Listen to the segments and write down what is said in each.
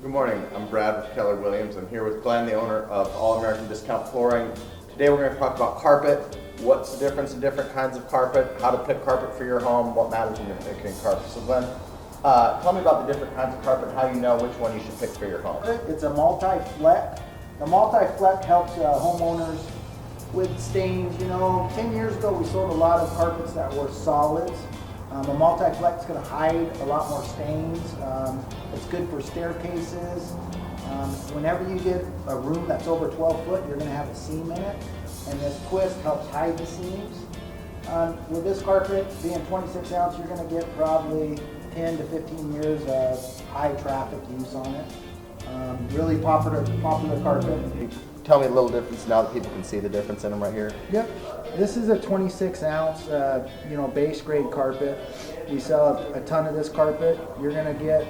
Good morning, I'm Brad with Keller Williams. I'm here with Glenn, the owner of All American Discount Flooring. Today we're going to talk about carpet, what's the difference in different kinds of carpet, how to pick carpet for your home, what matters when you're picking carpet. So Glenn, tell me about the different kinds of carpet, how you know which one you should pick for your home. It's a MultiFleck. The MultiFleck helps homeowners with stains. You know, 10 years ago we sold a lot of carpets that were solids. A MultiFleck is going to hide a lot more stains. It's good for staircases. Whenever you get a room that's over 12 foot, you're going to have a seam in it, and this twist helps hide the seams. With this carpet being 26 ounce, you're going to get probably 10 to 15 years of high traffic use on it. Really popular carpet. Tell me a little difference now that people can see the difference in them right here. Yep. This is a 26 ounce, base grade carpet. We sell a ton of this carpet. You're gonna get,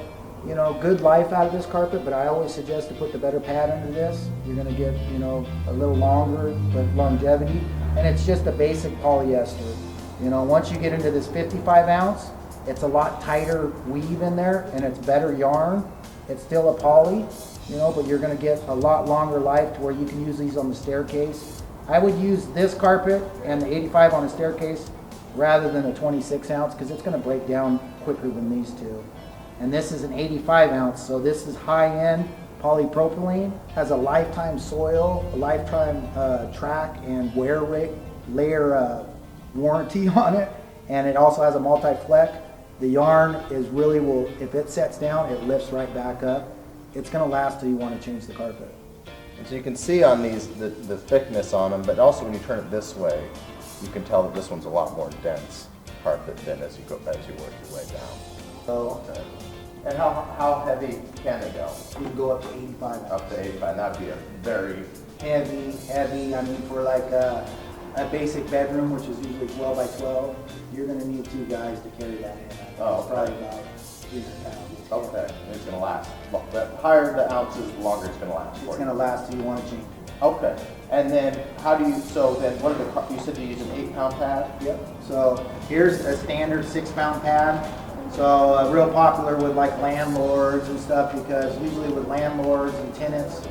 good life out of this carpet, but I always suggest to put the better pad into this. You're gonna get, a little longer, but longevity. And it's just a basic polyester. Once you get into this 55 ounce, it's a lot tighter weave in there, and it's better yarn. It's still a poly, but you're gonna get a lot longer life to where you can use these on the staircase. I would use this carpet and the 85 on a staircase rather than a 26 ounce because it's going to break down quicker than these two. And this is an 85 ounce, so this is high-end polypropylene, has a lifetime soil, a lifetime track and wear layer warranty on it, and it also has a MultiFleck. The yarn is really if it sets down, it lifts right back up. It's going to last till you want to change the carpet. And so you can see on these the thickness on them, but also when you turn it this way, you can tell that this one's a lot more dense carpet than as you work your way down. So, okay. And how heavy can they go? You can go up to 85. Up to 85, and that'd be a very heavy. I mean, for like a basic bedroom, which is usually 12 by 12, you're going to need two guys to carry that in. Oh, it's probably about 300 pounds. Okay, and it's going to last. The higher the ounces, the longer it's going to last. It's going to last till you want to change it. Okay, and then how do you? So then, what are you said you use an 8-pound pad? Yep. So here's a standard 6-pound pad. So real popular with like landlords and stuff because usually with landlords and tenants,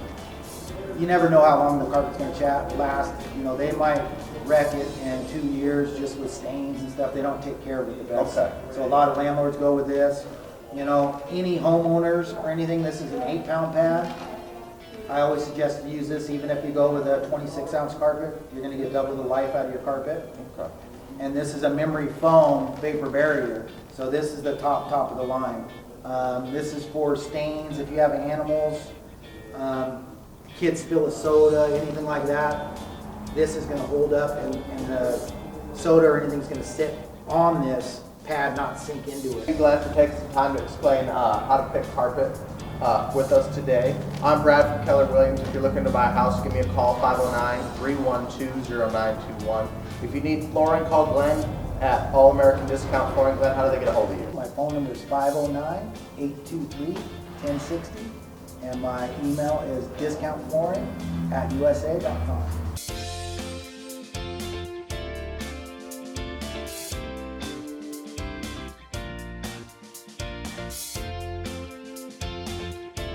you never know how long the carpet's going to last. They might wreck it in 2 years just with stains and stuff. They don't take care of it the best. Okay. So a lot of landlords go with this. Any homeowners or anything, this is an 8-pound pad. I always suggest to use this even if you go with a 26 ounce carpet. You're going to get double the life out of your carpet. Okay. And this is a memory foam vapor barrier. So this is the top of the line. This is for stains if you have animals, kids spill a soda, anything like that. This is going to hold up and the soda or anything's going to sit on this pad, not sink into it. I'm glad for taking some time to explain how to pick carpet with us today. I'm Brad from Keller Williams. If you're looking to buy a house, give me a call, 509-312-0921. If you need flooring, call Glenn at All American Discount Flooring. Glenn, how do they get a hold of you? My phone number is 509-823-1060, and my email is discountflooring@usa.com.